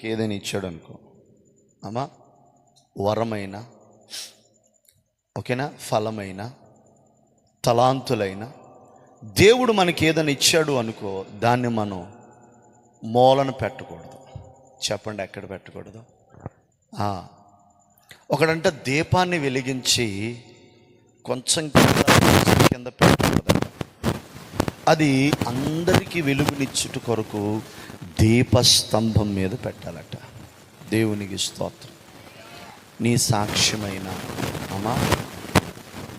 నీకు ఏదైనా ఇచ్చాడు అనుకో అమ్మా, వరమైన, ఓకేనా, ఫలమైన, తలాంతులైన, దేవుడు మనకి ఏదైనా ఇచ్చాడు అనుకో, దాన్ని మనం మూలను పెట్టకూడదు. చెప్పండి, ఎక్కడ పెట్టకూడదు? ఒకడంటే దీపాన్ని వెలిగించి కొంచెం కింద పెట్టకూడదు. అది అందరికీ వెలుగునిచ్చుట కొరకు దీపస్తంభం మీద పెట్టాలట. దేవునికి స్తోత్రం. నీ సాక్ష్యమైన అమ్మా,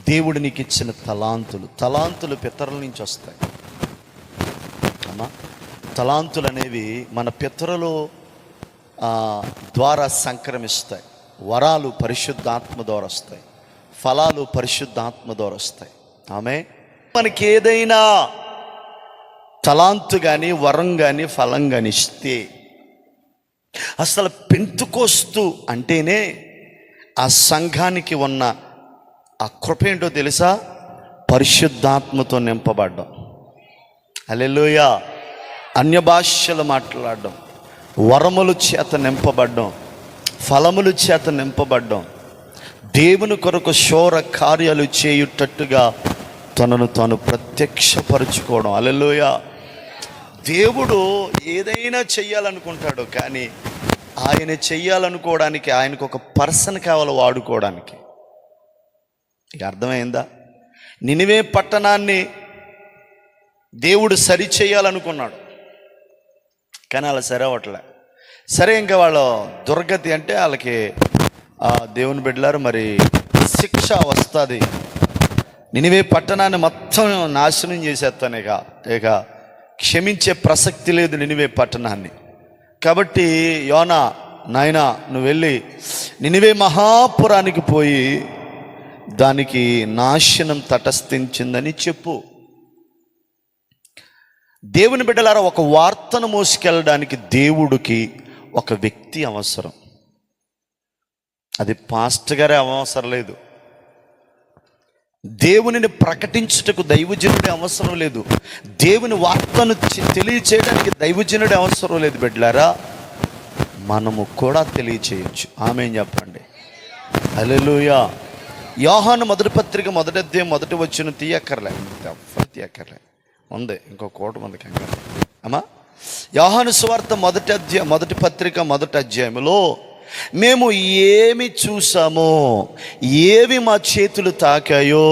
దేవుడు నీకు ఇచ్చిన తలాంతులు పితరుల నుంచి వస్తాయి అమ్మా. తలాంతులు అనేవి మన పితరుల ద్వారా సంక్రమిస్తాయి. వరాలు పరిశుద్ధాత్మ ద్వారా వస్తాయి, ఫలాలు పరిశుద్ధాత్మ ద్వారా వస్తాయి. ఆమె మనకి ఏదైనా తలాంతు కానీ, వరం కానీ, ఫలం కానీ ఇస్తే, అసలు పెంతుకోస్తు అంటేనే ఆ సంఘానికి ఉన్న ఆ కృప ఏంటో తెలుసా? పరిశుద్ధాత్మతో నింపబడ్డం. హల్లెలూయా. అన్య భాషలు మాట్లాడడం, వరముల చేత నింపబడ్డం, ఫలముల చేత నింపబడ్డం, దేవుని కొరకు శౌర కార్యాలు చేయుటట్టుగా తనను తాను ప్రత్యక్షపరుచుకోవడం. హల్లెలూయా. దేవుడు ఏదైనా చెయ్యాలనుకుంటాడు, కానీ ఆయన చెయ్యాలనుకోవడానికి ఆయనకు ఒక పర్సన్ కావాలి వాడుకోవడానికి. ఇక అర్థమైందా? నినివే పట్టణాన్ని దేవుడు సరి చేయాలనుకున్నాడు, కానీ అలా సరే అవట్లే. సరే, ఇంకా వాళ్ళు దుర్గతి అంటే వాళ్ళకి దేవుని బిడ్డలారు మరి శిక్ష వస్తుంది. నినివే పట్టణాన్ని మొత్తం నాశనం చేసేస్తాను, ఇక క్షమించే ప్రసక్తి లేదు నినివే పట్టణాన్ని. కాబట్టి యోనా, నాయనా నువ్వు వెళ్ళి నినివే మహాపురానికి పోయి దానికి నాశనం తటస్థించిందని చెప్పు. దేవుని బిడ్డలారా, ఒక వార్తను మోసుకెళ్ళడానికి దేవుడికి ఒక వ్యక్తి అవసరం. అది పాస్టర్ గారే అవసరం లేదు. దేవునిని ప్రకటించుటకు దైవజనుడి అవసరం లేదు. దేవుని వార్తను తెలియచేయడానికి దైవజనుడి అవసరం లేదు. బిడ్డలారా, మనము కూడా తెలియచేయచ్చు. ఆమేన్ చెప్పండి. హల్లెలూయా. యోహాను మొదటి పత్రిక 1వ అధ్యాయం 1వ వచనం తీయక్కర్లే, ఉంది, ఇంకో కోట మంది కంగారు అమ్మా. యోహాను సువార్త 1వ పత్రిక 1వ అధ్యాయంలో మేము ఏమి చూసామో, ఏవి మా చేతులు తాకాయో,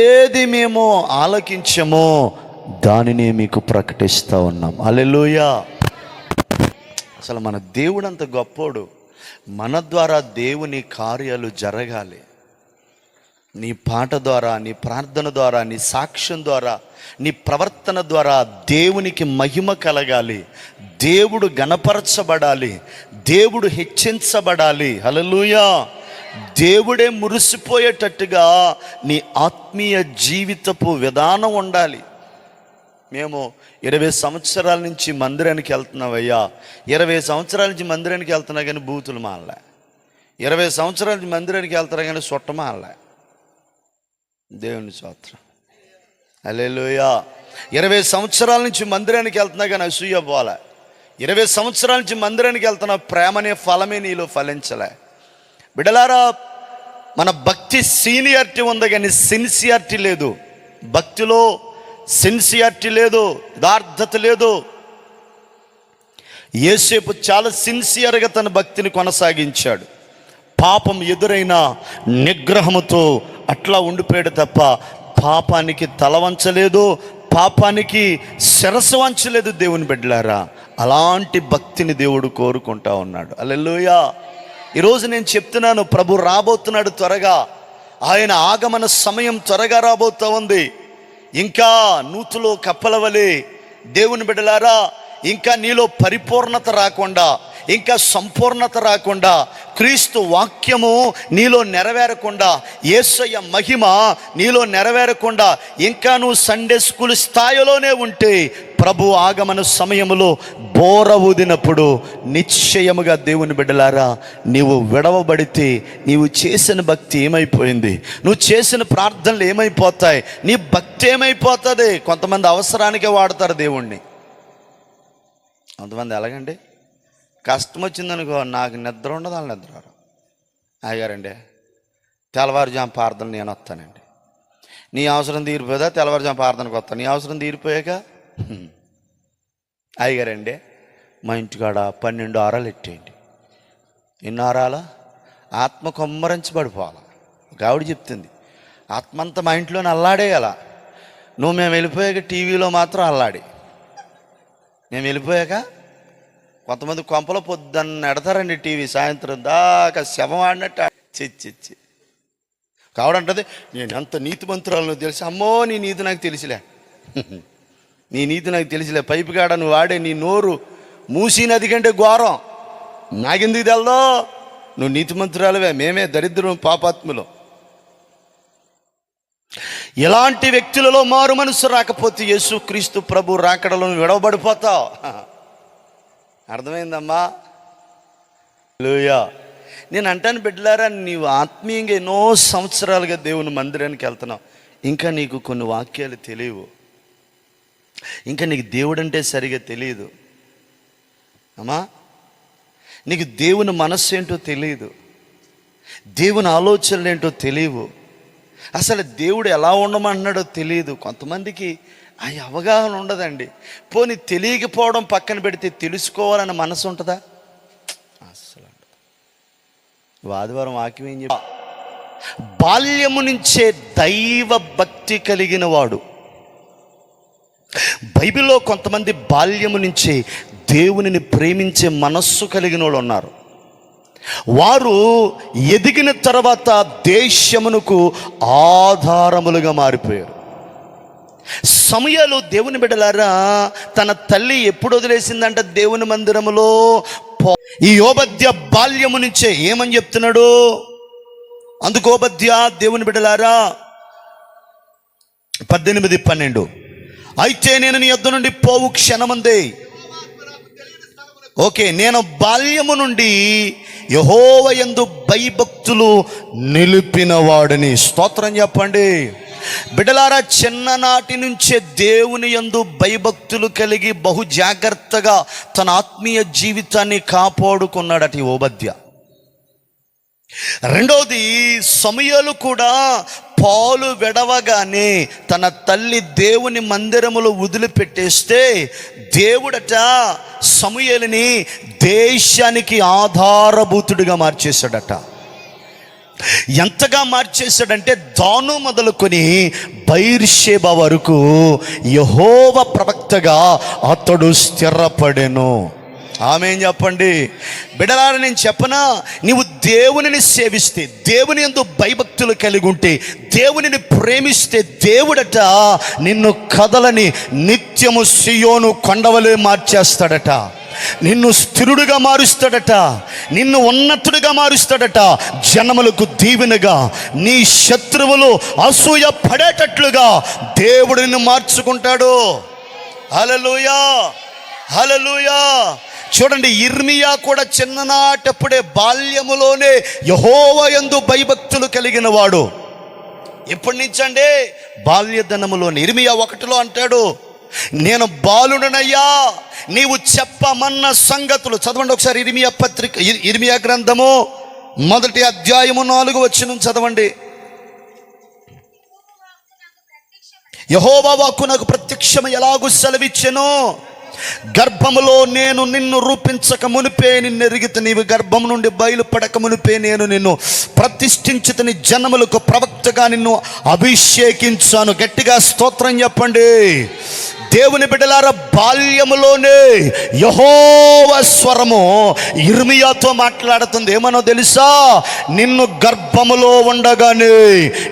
ఏది మేము ఆలకించామో దానినే మీకు ప్రకటిస్తూ ఉన్నాం. హల్లెలూయా. అసలు మన దేవుడు అంత గొప్పోడు. మన ద్వారా దేవుని కార్యాలు జరగాలి. నీ పాట ద్వారా, నీ ప్రార్థన ద్వారా, నీ సాక్ష్యం ద్వారా, నీ ప్రవర్తన ద్వారా దేవునికి మహిమ కలగాలి, దేవుడు గణపరచబడాలి, దేవుడు హెచ్చించబడాలి. హల్లెలూయా. దేవుడే మురిసిపోయేటట్టుగా నీ ఆత్మీయ జీవితపు విధానం ఉండాలి. మేము 20 సంవత్సరాల నుంచి మందిరానికి వెళ్తున్నావయ్యా, 20 సంవత్సరాల నుంచి మందిరానికి వెళ్తున్నా కానీ బూతులు మానలే, 20 సంవత్సరాల నుంచి మందిరానికి వెళ్తున్నా కానీ సుట్టమానలే. దేవుని స్తోత్రం. హల్లెలూయా. 20 సంవత్సరాల నుంచి మందిరానికి వెళ్తున్నా కానీ అసూయ పోలే, 20 సంవత్సరాల నుంచి మందిరానికి వెళ్తున్నా ప్రేమనే ఫలమే నీలో ఫలించలే. బిడ్డలారా, మన భక్తి సీనియారిటీ ఉంది కానీ సిన్సియారిటీ లేదు. భక్తిలో సిన్సియారిటీ లేదు, యథార్థత లేదు. యేసేపు చాలా సిన్సియర్గా తన భక్తిని కొనసాగించాడు. పాపం ఎదురైన నిగ్రహముతో అట్లా ఉండిపోయాడు తప్ప పాపానికి తల వంచలేదు, పాపానికి శిరస్సు వంచలేదు. దేవుని బిడ్డలారా, అలాంటి భక్తిని దేవుడు కోరుకుంటా ఉన్నాడు. హల్లెలూయా. ఈరోజు నేను చెప్తున్నాను, ప్రభు రాబోతున్నాడు త్వరగా. ఆయన ఆగమన సమయం త్వరగా రాబోతూ ఉంది. ఇంకా నూతులో కప్పల వలె దేవుని బిడ్డలారా, ఇంకా నీలో పరిపూర్ణత రాకుండా, ఇంకా సంపూర్ణత రాకుండా, క్రీస్తు వాక్యము నీలో నెరవేరకుండా, యేసయ్య మహిమ నీలో నెరవేరకుండా, ఇంకా నువ్వు సండే స్కూల్ స్థాయిలోనే ఉంటే ప్రభు ఆగమన సమయంలో బోర ఊదినప్పుడు నిశ్చయముగా దేవుని బిడ్డలారా, నీవు విడవబడితే నీవు చేసిన భక్తి ఏమైపోయింది, నువ్వు చేసిన ప్రార్థనలు ఏమైపోతాయి, నీ భక్తి ఏమైపోతుంది. కొంతమంది అవసరానికే వాడతారు దేవుణ్ణి, కొంతమంది ఎలాగండి కష్టం వచ్చిందనుకో, నాకు నిద్ర ఉండదు, వాళ్ళు నిద్ర రారు. అయ్యారండి తెల్లవారుజాము ప్రార్థన నేను వస్తానండి. నీ అవసరం తీరిపోదా? తెల్లవారుజాము ప్రార్థనకు వస్తాను. నీ అవసరం తీరిపోయాక అయ్యారండి మా ఇంటికాడ 12 ఆరాలు ఎట్టేయండి. ఎన్ని ఆరాలా? ఆత్మ కొమ్మరించి పడిపోవాలి. ఒక ఆవిడ చెప్తుంది, ఆత్మ అంతా మా ఇంట్లోనే అల్లాడేయాల. మేము వెళ్ళిపోయాక టీవీలో మాత్రం అల్లాడి. మేము వెళ్ళిపోయాక కొంతమంది కొంపలో పొద్దున్న ఎడతారండి టీవీ, సాయంత్రం దాకా శవం ఆడినట్టు చిచ్చి. కావడంటది, నేను ఎంత నీతిమంతురాలను తెలిసి. అమ్మో నీ నీతి నాకు తెలిసిలే, నీ నీతి నాకు తెలిసిలే. పైపు కాడ నువ్వు వాడే నీ నోరు మూసీ నది కంటే ఘోరం. నాకెందుకు తెలదో? నువ్వు నీతిమంతురాలువే, మేమే దరిద్రం పాపాత్ములు. ఎలాంటి వ్యక్తులలో మారు మనసు రాకపోతే యేసుక్రీస్తు ప్రభు రాకడలో విడవబడిపోతావు. అర్థమైందమ్మా? హల్లెలూయా. నేను అంటాను బిడ్డలారా, నీవు ఆత్మీయంగా ఎన్నో సంవత్సరాలుగా దేవుని మందిరానికి వెళ్తున్నావు, ఇంకా నీకు కొన్ని వాక్యాలు తెలియవు, ఇంకా నీకు దేవుడు అంటే సరిగా తెలియదు అమ్మా. నీకు దేవుని మనస్సు ఏంటో తెలియదు, దేవుని ఆలోచనలు ఏంటో తెలియవు, అసలు దేవుడు ఎలా ఉండమంటున్నాడో తెలియదు. కొంతమందికి ఆ అవగాహన ఉండదండి. పోనీ తెలియకపోవడం పక్కన పెడితే తెలుసుకోవాలన్న మనసు ఉంటుందా? అసలు ఆదివారం వాక్యం ఏం చెప్పి, బాల్యము నుంచే దైవ భక్తి కలిగిన వాడు. బైబిల్లో కొంతమంది బాల్యము నుంచే దేవునిని ప్రేమించే మనస్సు కలిగిన వాళ్ళు ఉన్నారు. వారు ఎదిగిన తర్వాత దేశమునకు ఆధారములుగా మారిపోయారు. సమయాలు దేవుని బిడ్డలారా, తన తల్లి ఎప్పుడు వదిలేసిందంట దేవుని మందిరములో. ఈ ఓబద్య బాల్యము నుంచే ఏమని చెప్తున్నాడు? అందుకు ఓబద్య దేవుని బిడ్డలారా 18-12, అయితే నేను నీ యొద్ద నుండి పోవు క్షణమందే, ఓకే, నేను బాల్యము నుండి యెహోవా యందు భయభక్తులు నిలిపిన వాడిని. స్తోత్రం చెప్పండి బిడ్డలారా. చిన్ననాటి నుంచే దేవుని యందు భయభక్తులు కలిగి బహు జాగ్రత్తగా తన ఆత్మీయ జీవితాన్ని కాపాడుకున్నాడట ఈ ఓబద్య. రెండోది, సమూయేలు కూడా పాలు వెడవగానే తన తల్లి దేవుని మందిరములో వదిలిపెట్టేస్తే దేవుడట సమూయేలుని దేశానికి ఆధారభూతుడిగా మార్చేశాడట. ఎంతగా మార్చేశాడంటే దాను మొదలుకొని బెయేర్షెబా వరకు యెహోవా ప్రవక్తగా అతడు స్థిరపడెను. ఆమేన్ చెప్పండి బిడ్డలారా. నేను చెప్పనా, నీవు దేవునిని సేవిస్తే, దేవుని యందు భయభక్తులు కలిగి ఉంటే, దేవునిని ప్రేమిస్తే దేవుడట నిన్ను కదలని నిత్యము సియోను కొండవలే మార్చేస్తాడట. నిన్ను స్థిరుడుగా మారుస్తాడట, నిన్ను ఉన్నతుడిగా మారుస్తాడట, జనములకు దీవెనగా, నీ శత్రువులు అసూయ పడేటట్లుగా దేవుడు నిన్ను మార్చుకుంటాడు. హల్లెలూయా, హల్లెలూయా. చూడండి, ఇర్మియా కూడా చిన్ననాటప్పుడే బాల్యములోనే యెహోవా యందు భయభక్తులు కలిగిన వాడు. ఎప్పటి నుంచండి? బాల్యదనములోనే. ఇర్మియా 1లో అంటాడు, నేను బాలుడనయ్యా, నీవు చెప్పమన్న సంగతులు. చదవండి ఒకసారి ఇర్మియా గ్రంథము 1వ అధ్యాయము 4వ వచనం చదవండి. యెహోవా వాక్కు నాకు ప్రత్యక్షం ఎలాగూ సెలవిచ్చెను, గర్భములో నేను నిన్ను రూపించక మునిపే నిన్నెరిగితే, నీవు గర్భం నుండి బయలుపడక మునిపే నేను నిన్ను ప్రతిష్ఠించితిని, జనములకు ప్రవక్తగా నిన్ను అభిషేకించాను. గట్టిగా స్తోత్రం చెప్పండి. దేవుని బిడ్డలారా, బాల్యములోనే యెహోవా స్వరము ఇర్మియాతో మాట్లాడుతుంది. ఏమనో తెలుసా? నిన్ను గర్భములో ఉండగానే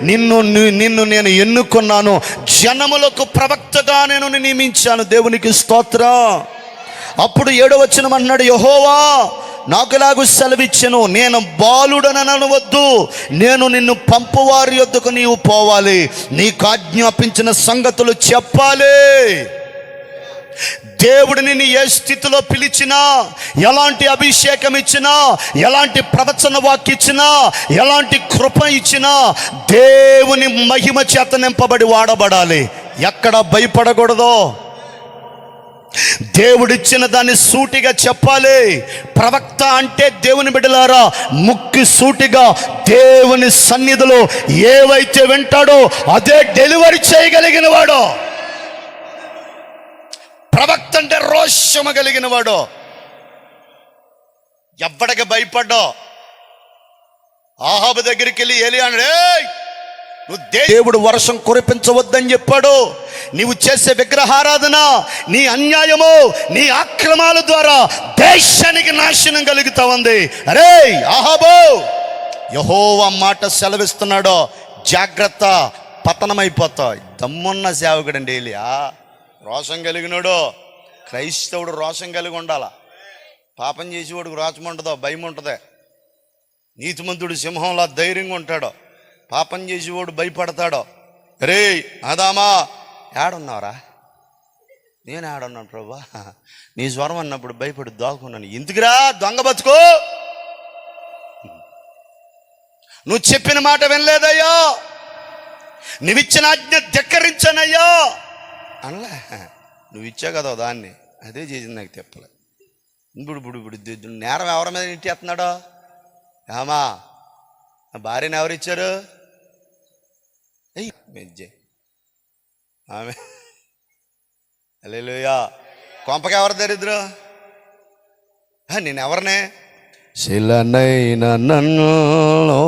నిన్ను నేను ఎన్నుకున్నాను, జనములకు ప్రవక్తగా నేను నియమించాను. దేవునికి స్తోత్రం. అప్పుడు 7వ వచనం అన్నాడు, యెహోవా నాకు ఇలాగూ సెలవిచ్చెను, నేను బాలుడననవద్దు, నేను నిన్ను పంపువారి యొద్దకు నీవు పోవాలి, నీకు ఆజ్ఞాపించిన సంగతులు చెప్పాలి. దేవుడు నిన్ను ఏ స్థితిలో పిలిచినా, ఎలాంటి అభిషేకం ఇచ్చినా, ఎలాంటి ప్రవచన వాక్యం ఇచ్చినా, ఎలాంటి కృప ఇచ్చినా, దేవుని మహిమ చేత నింపబడి వాడబడాలి. ఎక్కడ భయపడకూడదు. దేవుడిచ్చిన దాన్ని సూటిగా చెప్పాలి. ప్రవక్త అంటే దేవుని బిడ్డలారా ముక్కి సూటిగా దేవుని సన్నిధిలో ఏవైతే వింటాడో అదే డెలివరీ చేయగలిగిన వాడు. ప్రవక్త అంటే రోషము కలిగిన వాడు. ఎవ్వడికి భయపడ్డా ఆహాబు దగ్గరికి వెళ్ళి ఏలియా నువ్వు దేవుడు వర్షం కురిపించవద్దని చెప్పాడు. నీవు చేసే విగ్రహారాధన, నీ అన్యాయము, నీ అక్రమాల ద్వారా దేశానికి నాశనం కలుగుతా ఉంది. అరే ఆహాబు, యెహోవా మాట సెలవిస్తున్నాడో జాగ్రత్త, పతనమైపోతావు. దమ్మున్న సేవకుడండి ఏలియా, రోషం కలిగినాడు. క్రైస్తవుడు రోషం కలిగి ఉండాల. పాపం చేసేవాడికి రోషం ఉంటుందో, భయం ఉంటుంది. నీతిమంతుడు సింహంలా ధైర్యంగా ఉంటాడు. పాపం చేసేవాడు భయపడతాడు. రే ఆదామా ఏడున్నావురా? నేను ఏడున్నాను ప్రభా. నీ స్వరం అన్నప్పుడు భయపడి దాక్కున్నాను. ఎందుకురా దొంగ బతుకు? నువ్వు చెప్పిన మాట వినలేదయ్యా, నువ్విచ్చిన ఆజ్ఞ ధిక్కరించానయ్యా అనలే. నువ్వు ఇచ్చా కదా దాన్ని, అదే చేసింది నాకు తెప్పలే. ఇప్పుడు నేరం ఎవరి మీద నెట్టేస్తున్నాడో? ఏమా భార్యను ఎవరిచ్చారు? ఆమె హల్లెలూయా. కొంపకి ఎవరు దరిద్రం? నేను ఎవరినే? శిలనైన నన్ను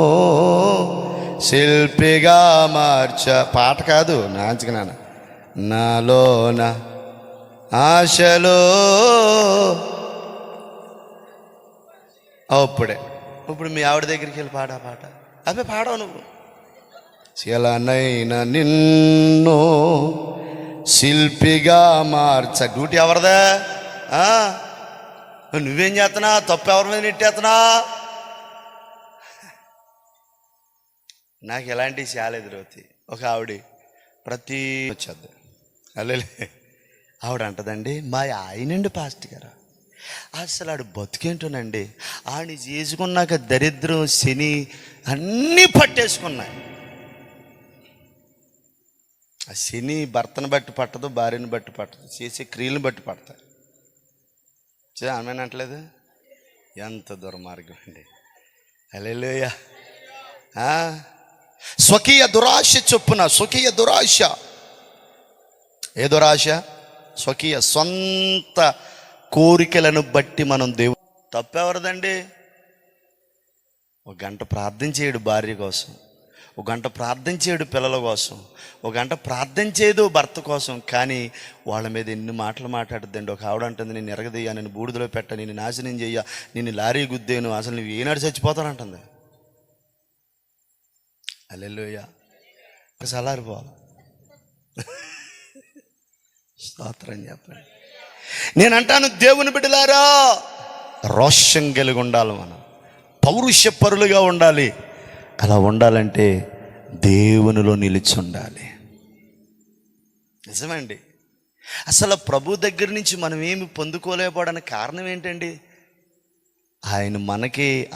శిల్పిగా మార్చ పాట కాదు, నాంచుకున్నాను. నాలోన ఆశలో ఇప్పుడు మీ ఆవిడ దగ్గరికి వెళ్ళి పాట అవే పాడవు నువ్వు. శిలనైన నిన్ను శిల్పిగా మార్చ డ్యూటీ ఎవరిదా? నువ్వేం చేస్తున్నా? తప్పు ఎవరి మీద నెట్టేస్తున్నా? నాకు ఎలాంటివి చాలా ఎదురవుతాయి. ఒక ఆవిడ ప్రతి వచ్చేద్ది అల్లే ఆవిడ అంటదండి, మా ఆయనండి పాస్టర్ గారు అసలు ఆడు బతికేంటోనండి, ఆడిని చేసుకున్నాక దరిద్రం శని అన్నీ పట్టేసుకున్నాయి. ఆ శని భర్తను బట్టి పట్టదు, భార్యను బట్టి పట్టదు, చేసే క్రియలను బట్టి పడతాయి. ఆమె అంటలేదు? ఎంత దుర్మార్గం అండి. హల్లెలూయా. స్వకీయ దురాశ చొప్పున, స్వకీయ దురాశ. ఏ దురాశ? స్వకీయ సొంత కోరికలను బట్టి మనం దేవుడు. తప్పెవరదండి? ఒక గంట ప్రార్థన చేయడు భార్య కోసం, ఒక గంట ప్రార్థన చేయడు పిల్లల కోసం, ఒక గంట ప్రార్థన చేయదు భర్త కోసం. కానీ వాళ్ళ మీద ఎన్ని మాటలు మాట్లాడుద్దండి. ఒక ఆవిడ అంటుంది, నేను ఎరగదయ్యా, నేను బూడిదలో పెట్ట, నేను నాశనం చెయ్య, నేను లారీ గుద్దేను, అసలు నువ్వు ఏనాడు చచ్చిపోతానంటుంది. హల్లెలూయా. సలారిపోవాలి. స్తోత్రం చెప్పండి. నేనంటాను దేవుని బిడ్డలారా, రోషం కలిగి ఉండాలి, మనం పౌరుషపరులుగా ఉండాలి. అలా ఉండాలంటే దేవునిలో నిలిచి ఉండాలి. నిజమండి. అసలు ప్రభు దగ్గర నుంచి మనం ఏమి పొందుకోలేకపోవడానికి కారణం ఏంటండి?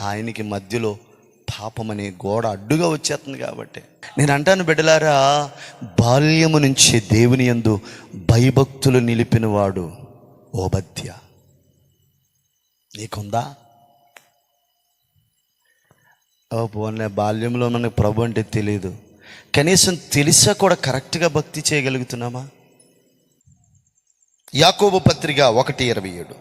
ఆయనకి మధ్యలో పాపం అనే గోడ అడ్డుగా వచ్చేస్తుంది కాబట్టి. నేను అంటాను బిడ్డలారా, బాల్యము నుంచి దేవుని యందు భయభక్తులు నిలిపినవాడు ఓబద్య. నీకుందా? పోన్లే, బాల్యంలో మనకు ప్రభు అంటే తెలియదు, కనీసం తెలిసా కూడా కరెక్ట్గా భక్తి చేయగలుగుతున్నామా? యాకోబు పత్రిక 1:27.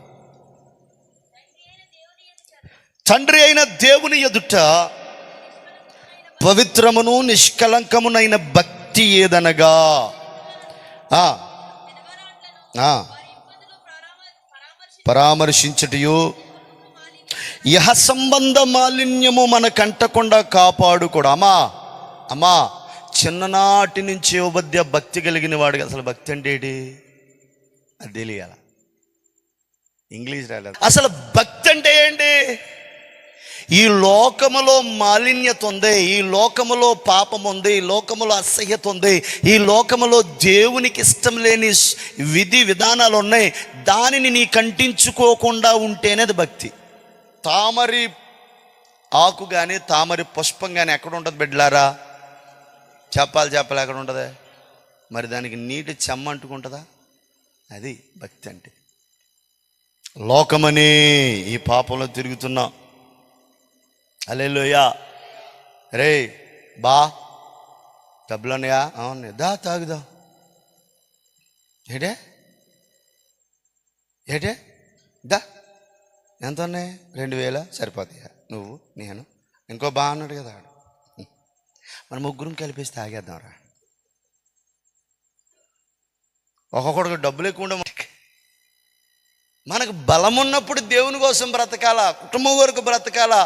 తండ్రి అయిన దేవుని ఎదుట పవిత్రమును నిష్కలంకమునైన భక్తి ఏదనగా పరామర్శించుటయు యహ సంబంధ మాలిన్యము మన కంటకుండా కాపాడుకోడు. అమ్మా చిన్ననాటి నుంచి ఓబద్య భక్తి కలిగిన వాడికి అసలు భక్తి అంటే ఏంటి అది తెలియాల. ఇంగ్లీష్ రాలేదు. అసలు భక్తి అంటే ఏంటి? ఈ లోకములో మాలిన్యత ఉంది, ఈ లోకములో పాపం ఉంది, ఈ లోకములో అసహ్యత ఉంది, ఈ లోకములో దేవునికి ఇష్టం లేని విధి విధానాలు ఉన్నాయి. దానిని నీ కంటించుకోకుండా ఉంటేనే అది భక్తి. తామరి ఆకు కానీ తామరి పుష్పం కానీ ఎక్కడ ఉంటుంది బిడ్డలారా? చెప్పాలి ఎక్కడ ఉంటుంది? మరి దానికి నీటి చెమ్మ అంటుకుంటుందా? అది భక్తి అంటే. లోకమని ఈ పాపంలో తిరుగుతున్నాం. హల్లెలూయా. రే బా డబ్బులు ఉన్నాయా? అవును, దా తాగుదా. ఏటే ఏటే దా, ఎంత ఉన్నాయి? 2000 సరిపోతాయా? నువ్వు నేను ఇంకో బా అన్నాడు కదా, మన ముగ్గురం కలిపేసి తాగేద్దాం రా. ఒక్కొక్కడికి డబ్బులు ఎక్కువ ఉండే. మనకు బలం ఉన్నప్పుడు దేవుని కోసం బ్రతకాలా, కుటుంబం వరకు బ్రతకాలా.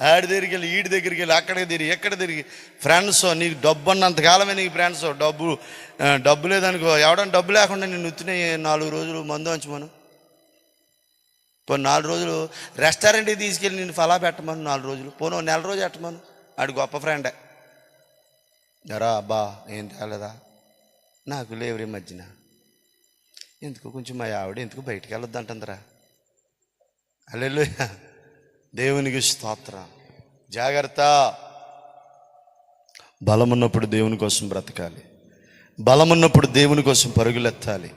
ఆడి దగ్గరికి వెళ్ళి ఈడి దగ్గరికి వెళ్ళి అక్కడికి తిరిగి ఎక్కడ తిరిగి ఫ్రెండ్స్, నీకు డబ్బు అన్నంతకాలమే నీకు ఫ్రెండ్స్. డబ్బు లేదనుకో, ఎవడన్నా డబ్బు లేకుండా నేను ఉత్తినే 4 రోజులు మందు అంచమను, పోనీ 4 రోజులు రెస్టారెంట్కి తీసుకెళ్ళి నేను ఫలా పెట్టమను, 4 రోజులు పోను 1 నెల రోజు పెట్టమను. ఆడు గొప్ప ఫ్రెండే. ఎరా అబ్బా ఏం తేలేదా? నాకు లేవరి మధ్యన ఎందుకు కొంచెం మా ఆవిడ ఎందుకు బయటికి వెళ్ళొద్దు అంటుందిరా. హల్లెలూయా, దేవునికి స్తోత్రం. జాగ్రత్త. బలమున్నప్పుడు దేవుని కోసం బ్రతకాలి, బలమున్నప్పుడు దేవుని కోసం పరుగులెత్తాలి,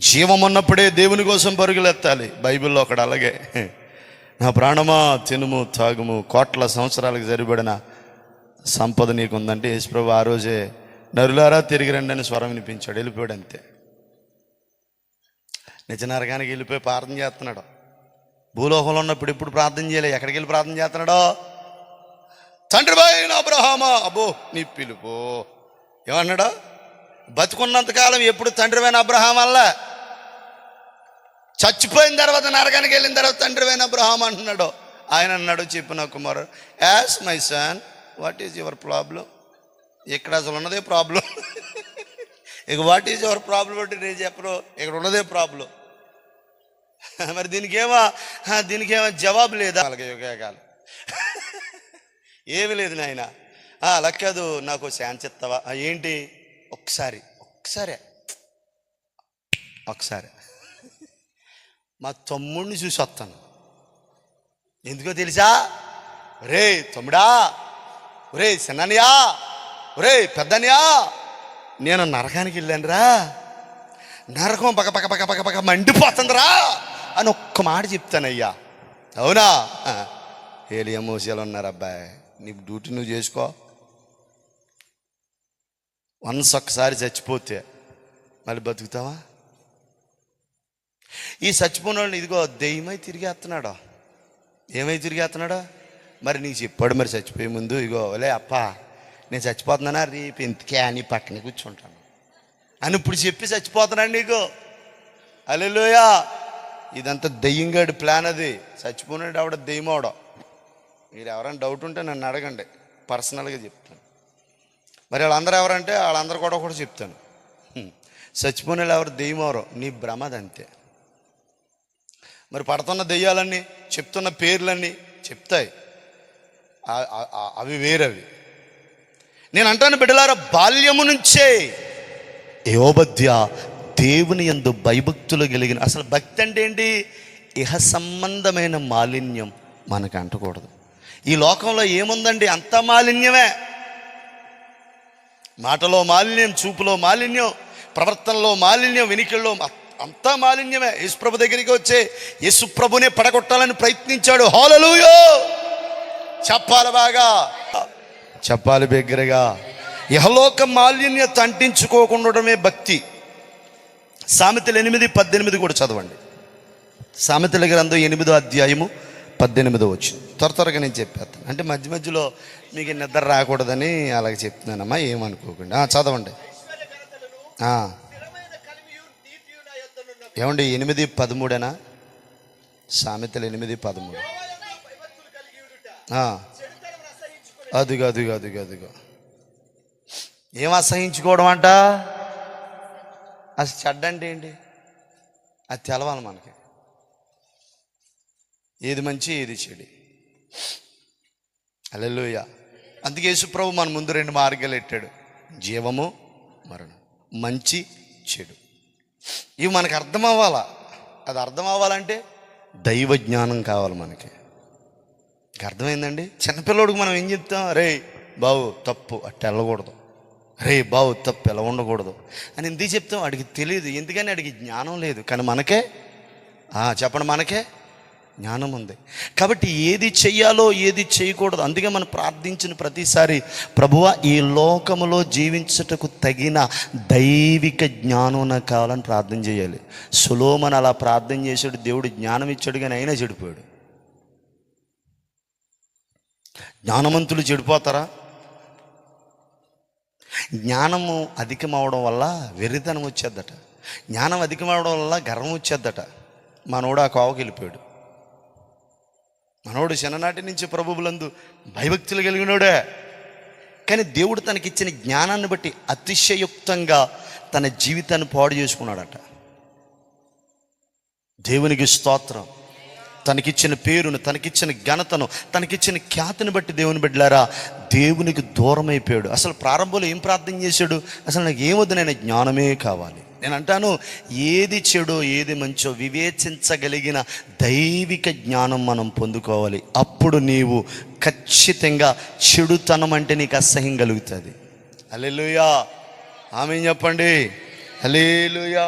జీవం ఉన్నప్పుడే దేవుని కోసం పరుగులెత్తాలి. బైబిల్లో ఒకడు అలాగే, నా ప్రాణమా తినుము తాగుము, కోట్ల సంవత్సరాలకు సరిపడిన సంపద నీకు ఉందంటే యేసుప్రభు ఆ రోజే నరులారా తిరిగి రండి అని స్వరం వినిపించాడు, వెళ్ళిపోయాడు అంతే. నిజ నరకానికి వెళ్ళిపోయి ప్రార్థన చేస్తున్నాడు. భూలోకంలో ఉన్నప్పుడు ఎప్పుడు ప్రార్థన చేయలే, ఎక్కడికి వెళ్ళి ప్రార్థన చేస్తున్నాడో? తండ్రి అయిన అబ్రహామా, అబ్బో నీ పిలుపు. ఏమన్నాడు? బతుకున్నంతకాలం ఎప్పుడు తండ్రివైన అబ్రహాం వల్ల, చచ్చిపోయిన తర్వాత నరకానికి వెళ్ళిన తర్వాత తండ్రివైన అబ్రహాం అంటున్నాడు. ఆయన అన్నాడు, చెప్పు నా కుమారుడు, as my son what is your problem? ఇక్కడ అసలు ఉన్నదే ప్రాబ్లం. ఇక వాట్ ఈజ్ యువర్ ప్రాబ్లం అంటే నేను చెప్పను, ఇక్కడ ఉన్నదే ప్రాబ్లం. మరి దీనికేమో జవాబు లేదా? అలాగే యోగాలు ఏమి లేదు నాయన. అలా కాదు, నాకు ఛాన్స్ ఇస్తావా? ఏంటి? ఒకసారి మా తమ్ముడిని చూసి వస్తాను. ఎందుకో తెలుసా? రే తమ్ముడా, ఒరే చిన్ననియా, ఒరే పెద్దనియా, నేను నరకానికి వెళ్ళాను రా, నరకం పక్క పక్క పక్క పక్క పక్క మండిపోతుందిరా అని ఒక్క మాట చెప్తానయ్యా. అవునా? ఏలియా మోసేలు ఉన్నారు. అబ్బాయి నీ డ్యూటీ నువ్వు చేసుకో. ఒక్కసారి చచ్చిపోతే మళ్ళీ బతుకుతావా? ఈ చచ్చిపోయిన వాళ్ళని ఇదిగో దెయ్యమై తిరిగేస్తున్నాడు. ఏమై తిరిగేస్తున్నాడు? మరి నీకు చెప్పాడు మరి చచ్చిపోయే ముందు, ఇగో ఒలే అప్ప నేను చచ్చిపోతున్నానా, రేపు ఇంతకే అని పక్కన కూర్చుంటాను అని ఇప్పుడు చెప్పి చచ్చిపోతున్నాడు నీకు. హల్లెలూయా. ఇదంతా దెయ్యంగాడి ప్లాన్. అది చచ్చిపోయినాడు ఆవిడ దెయ్యం అవడం. మీరు ఎవరైనా డౌట్ ఉంటే నన్ను అడగండి, పర్సనల్గా చెప్తాను. మరి వాళ్ళందరూ ఎవరంటే వాళ్ళందరూ కూడా చెప్తాను. చచ్చిపోయిన వాళ్ళు ఎవరు దెయ్యం అవరు, నీ భ్రమదంతే. మరి పడుతున్న దెయ్యాలన్నీ చెప్తున్న పేర్లన్నీ చెప్తాయి, అవి వేరవి. నేను అంటాను బిడ్డలారా, బాల్యము నుంచే యోబద్య దేవుని యందు భయభక్తులు కలిగిన. అసలు భక్తి అంటే ఏంటి? ఇహ సంబంధమైన మాలిన్యం మనకు అంటకూడదు. ఈ లోకంలో ఏముందండి? అంత మాలిన్యమే. మాటలో మాలిన్యం, చూపులో మాలిన్యం, ప్రవర్తనలో మాలిన్యం, వినికిల్లో అంతా మాలిన్యమే. యేసుప్రభు దగ్గరికి వచ్చే యేసుప్రభునే పడగొట్టాలని ప్రయత్నించాడు. హల్లెలూయా చెప్పాలి, బాగా చెప్పాలి బిగ్గరగా. ఇహలోక మాలిన్యత అంటించుకోకుండడమే భక్తి. సామెతలు 8:18 కూడా చదవండి. సామెతల గ్రంథం 8వ అధ్యాయము 18వ వచనం. త్వరగా నేను చెప్పేస్తాను, అంటే మధ్య మధ్యలో మీకు నిద్ర రాకూడదని అలాగే చెప్తున్నానమ్మా, ఏమనుకోకండి. చదవండి. ఏమండి 8:13 సామెతలు 8:13. అదిగో ఏం అసహించుకోవడం అంట? అసలు చెడ్డ అంటే ఏంటి? అది తెలవాలి మనకి. ఏది మంచి ఏది చెడు. హల్లెలూయా. అందుకే యేసుప్రభు మన ముందు 2 మార్గాలు పెట్టాడు, జీవము మరణం, మంచి చెడు. ఇవి మనకు అర్థం అవ్వాలా. అది అర్థం అవ్వాలంటే దైవ జ్ఞానం కావాలి మనకి. అర్థమైందండి? చిన్నపిల్లడికి మనం ఏం చెప్తాం? రే బావు తప్పు అట్ట వెళ్ళకూడదు, రే బావు తప్పు ఎలా ఉండకూడదు అని ఎందుకు చెప్తాం? అడిగి తెలియదు, ఎందుకని అడిగి జ్ఞానం లేదు. కానీ మనకే చెప్పండి, మనకే జ్ఞానం ఉంది. కాబట్టి ఏది చెయ్యాలో ఏది చేయకూడదు. అందుకే మనం ప్రార్థించిన ప్రతిసారి, ప్రభువా ఈ లోకములో జీవించుటకు తగిన దైవిక జ్ఞానం నాకు కావాలని ప్రార్థన చేయాలి. సొలొమోను అలా ప్రార్థన చేశాడు, దేవుడు జ్ఞానం ఇచ్చాడు, కానీ అయినా చెడిపోయాడు. జ్ఞానవంతులు చెడిపోతారా? జ్ఞానము అధికమవడం వల్ల వెర్రితనం వచ్చేద్దట. జ్ఞానం అధికమవడం వల్ల గర్వం వచ్చేద్దట. మనోడు ఆ కోవకి వెళ్ళిపోయాడు. మనోడు చిన్ననాటి నుంచి ప్రభువులందు భయభక్తులు కలిగినోడే, కానీ దేవుడు తనకిచ్చిన జ్ఞానాన్ని బట్టి అతిశయుక్తంగా తన జీవితాన్ని పాడు చేసుకున్నాడట. దేవునికి స్తోత్రం. తనకిచ్చిన పేరును, తనకిచ్చిన ఘనతను, తనకిచ్చిన ఖ్యాతిని బట్టి దేవుని బిడ్డలారా దేవునికి దూరం అయిపోయాడు. అసలు ప్రారంభంలో ఏం ప్రార్థన చేశాడు? అసలు నాకు ఏమొద్దు, నేను జ్ఞానమే కావాలి. నేను అంటాను, ఏది చెడో ఏది మంచో వివేచించగలిగిన దైవిక జ్ఞానం మనం పొందుకోవాలి. అప్పుడు నీవు ఖచ్చితంగా చెడుతనం అంటే నీకు అసహ్యం కలుగుతుంది. హల్లెలూయా, ఆమేన్ చెప్పండి. హల్లెలూయా,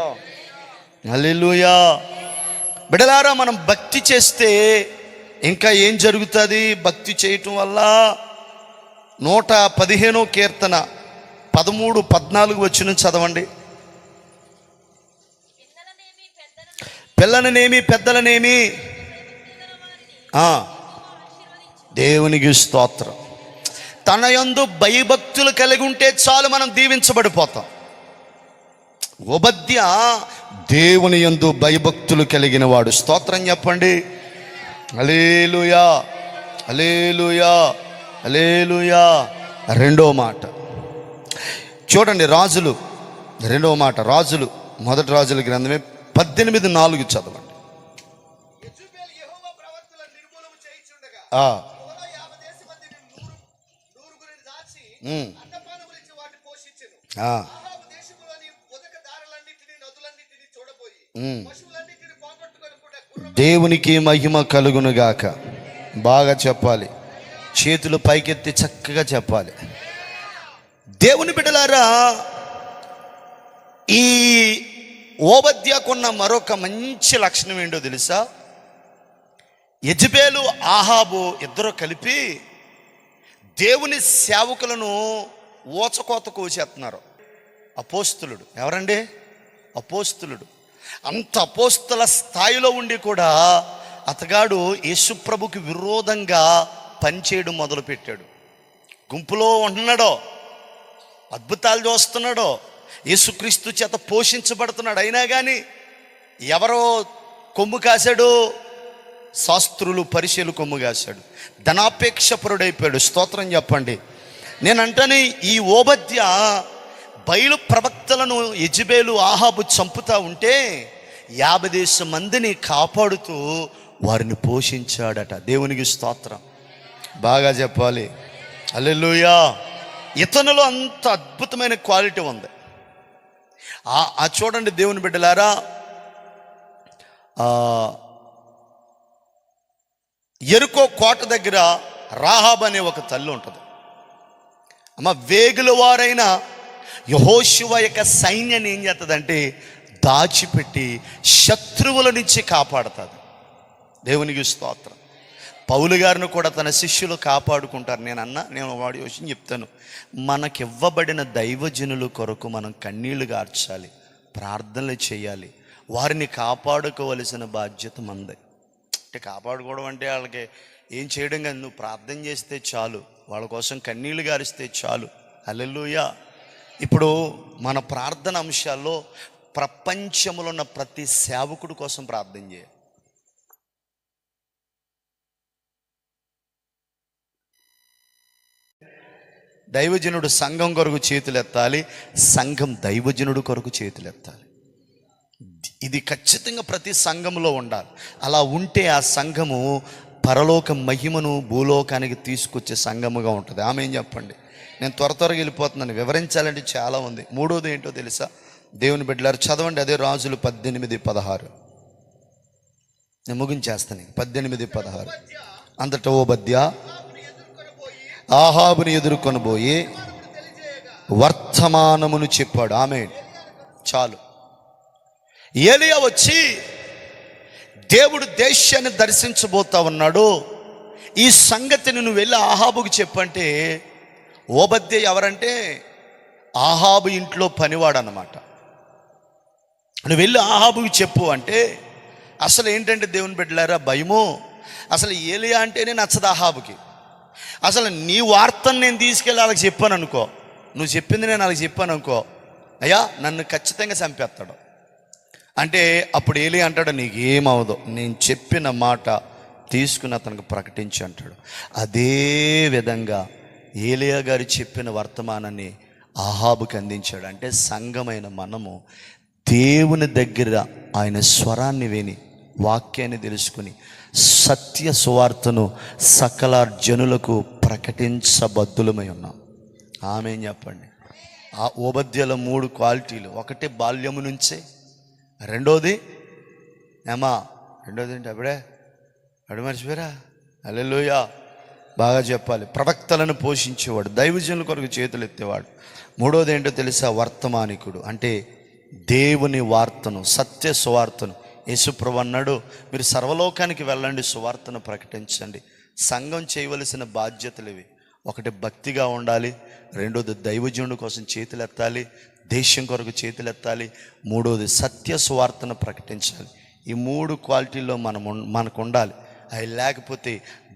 హల్లెలూయా. బిడ్డలారా, మనం భక్తి చేస్తే ఇంకా ఏం జరుగుతుంది? భక్తి చేయటం వల్ల 115వ కీర్తన 13-14 వచనం చదవండి. పిల్లలనేమి పెద్దలనేమి దేవునికి స్తోత్రం. తన యందు భయభక్తులు కలిగి ఉంటే చాలు, మనం దీవించబడిపోతాం. ఓబద్య దేవుని యందు భయభక్తులు కలిగిన వాడు. స్తోత్రం చెప్పండి. హల్లెలూయా, హల్లెలూయా, హల్లెలూయా. రెండో మాట చూడండి, రాజులు 2వ మాట, రాజులు 1 రాజుల గ్రంథమే 18:4 చదవండి. దేవునికి మహిమ కలుగునుగాక. బాగా చెప్పాలి, చేతులు పైకెత్తి చక్కగా చెప్పాలి. దేవుని బిడ్డలారా, ఈ ఓబద్యాకున్న మరొక మంచి లక్షణం ఏంటో తెలుసా? యెజెబెలు, ఆహాబు ఇద్దరు కలిపి దేవుని సేవకులను ఊచకోత కోసేస్తున్నారు. అపోస్తులుడు ఎవరండి? అపోస్తులుడు. అంత అపోస్తుల స్థాయిలో ఉండి కూడా అతగాడు యేసుప్రభుకి విరోధంగా పనిచేయడం మొదలుపెట్టాడు. గుంపులో ఉంటున్నాడో, అద్భుతాలు చూస్తున్నాడో, యేసుక్రీస్తు చేత పోషించబడుతున్నాడు. అయినా కానీ ఎవరో కొమ్ము కాశాడు? శాస్త్రులు, పరిచయులు కొమ్ము కాశాడు. ధనాపేక్షపరుడైపోయాడు. స్తోత్రం చెప్పండి. నేనంటాను, ఈ ఓబద్య బయలు ప్రవక్తలను యెజెబెలు, ఆహాబు చంపుతా ఉంటే 50 మందిని కాపాడుతూ వారిని పోషించాడట. దేవునికి స్తోత్రం. బాగా చెప్పాలి. హల్లెలూయా. ఇతనిలో అంత అద్భుతమైన క్వాలిటీ ఉంది. చూడండి దేవుని బిడ్డలారా, యెరికో కోట దగ్గర రాహాబ్ అనే ఒక తల్లి ఉంటుంది. అమ్మ, వేగుల వారైన యెహోషువ యొక్క సైన్యాన్ని ఏం చేస్తుందంటే దాచిపెట్టి శత్రువుల నుంచి కాపాడుతుంది. దేవునికి స్తోత్రం. పౌలు గారిని కూడా తన శిష్యులు కాపాడుకుంటారు. నేను వాడి విషయం చెప్తాను. మనకివ్వబడిన దైవజనుల కొరకు మనం కన్నీళ్లు గార్చాలి, ప్రార్థనలు చేయాలి. వారిని కాపాడుకోవలసిన బాధ్యత మనది. అంటే కాపాడుకోవడం అంటే వాళ్ళకి ఏం చేయడం కాదు, నువ్వు ప్రార్థన చేస్తే చాలు, వాళ్ళ కోసం కన్నీళ్లు గారిస్తే చాలు. హల్లెలూయా. ఇప్పుడు మన ప్రార్థన అంశాల్లో ప్రపంచంలో ఉన్న ప్రతి సేవకుడి కోసం ప్రార్థన చేయాలి. దైవజనుడు సంఘం కొరకు చేతులెత్తాలి, సంఘం దైవజనుడు కొరకు చేతులెత్తాలి. ఇది ఖచ్చితంగా ప్రతి సంఘంలో ఉండాలి. అలా ఉంటే ఆ సంఘము పరలోక మహిమను భూలోకానికి తీసుకొచ్చే సంఘముగా ఉంటుంది. ఆమె ఏం చెప్పండి. నేను త్వరగా వెళ్ళిపోతున్నాను, వివరించాలంటే చాలా ఉంది. మూడోది ఏంటో తెలుసా? దేవుని బిడ్డలారు చదవండి, అదే రాజులు 18:16. నేను ముగించేస్తాను. 18:16. అంతటా ఓబద్య ఆహాబుని ఎదుర్కొని పోయి వర్తమానమును చెప్పాడు. ఆమె చాలు. ఏలియా వచ్చి దేవుడు దేశాన్ని దర్శించబోతా ఉన్నాడు, ఈ సంగతిని నువ్వు వెళ్ళి ఆహాబుకి చెప్పంటే, ఓబద్య ఎవరంటే ఆహాబు ఇంట్లో పనివాడు అన్నమాట. నువ్వు వెళ్ళి ఆహాబుకి చెప్పు అంటే, అసలు ఏంటంటే దేవుని బిడ్డలారా, భయము. అసలు ఏలియా అంటేనే నచ్చదు ఆహాబుకి. అసలు నీ వార్తను నేను తీసుకెళ్ళి వాళ్ళకి చెప్పాను అనుకో, నువ్వు చెప్పింది నేను వాళ్ళకి చెప్పాను అనుకో, అయ్యా నన్ను ఖచ్చితంగా చంపేస్తాడు. అంటే అప్పుడు ఏలియా అంటాడు, నీకు ఏమవదో, నేను చెప్పిన మాట తీసుకుని అతనికి ప్రకటించి అంటాడు. అదే విధంగా ఏలియా గారు చెప్పిన వర్తమానాన్ని ఆహాబుకి అందించాడు. అంటే సంఘమైన మనము దేవుని దగ్గర ఆయన స్వరాన్ని విని, వాక్యాన్ని తెలుసుకుని, సత్య సువార్తను సకల జనులకు ప్రకటించబద్దులమై ఉన్నాం. ఆమేన్ చెప్పండి. ఆ ఓబద్యలో 3 క్వాలిటీలు. ఒకటి బాల్యము నుంచే, రెండోది ఏంటి అప్పుడే మర్చిపోయారా? హల్లెలూయా, బాగా చెప్పాలి. ప్రవక్తలను పోషించేవాడు, దైవజనుల కొరకు చేతులు ఎత్తేవాడు. మూడోది ఏంటో తెలుసా? వర్తమానికుడు. అంటే దేవుని వార్తను, సత్య సువార్తను. యేసుప్రభు అన్నాడు, మీరు సర్వలోకానికి వెళ్ళండి, సువార్తను ప్రకటించండి. సంఘం చేయవలసిన బాధ్యతలు ఇవి. ఒకటి భక్తిగా ఉండాలి, రెండోది దైవజనుడి కోసం చేతులు ఎత్తాలి, దేశం కొరకు చేతులు ఎత్తాలి, మూడోది సత్య సువార్తను ప్రకటించాలి. ఈ 3 క్వాలిటీల్లో మనకు ఉండాలి. అవి లేకపోతే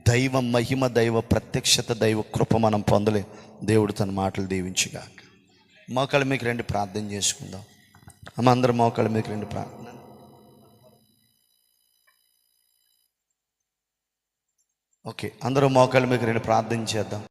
దైవ మహిమ, దైవ ప్రత్యక్షత, దైవ కృప మనం పొందలే. దేవుడు తన మాటలు దీవించుగా. మోకాళ్ళ మీకు రండి, ప్రార్థన చేసుకుందాం. అందరం మోకాళ్ళ మీకు రండి, ప్రార్థన. ఓకే, అందరూ మోకాళ్ళ మీకు రండి, ప్రార్థన చేద్దాం.